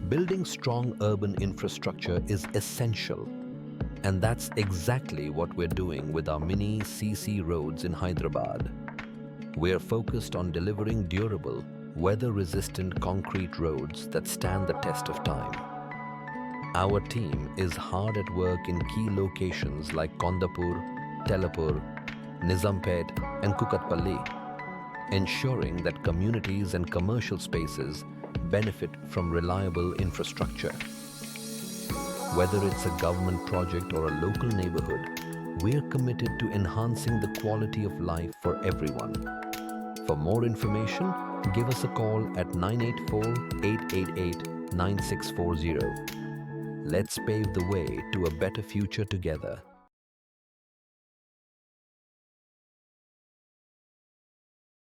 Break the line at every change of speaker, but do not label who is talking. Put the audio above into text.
Building strong urban infrastructure is essential, and that's exactly what we're doing with our mini CC roads in Hyderabad. We're focused on delivering durable, weather-resistant concrete roads that stand the test of time. Our team is hard at work in key locations like Kondapur, Telapur, Nizampet, and Kukatpally, ensuring that communities and commercial spaces benefit from reliable infrastructure. Whether it's a government project or a local neighborhood, we're committed to enhancing the quality of life for everyone. For more information, give us a call at 984-888-9640. Let's pave the way to a better future together.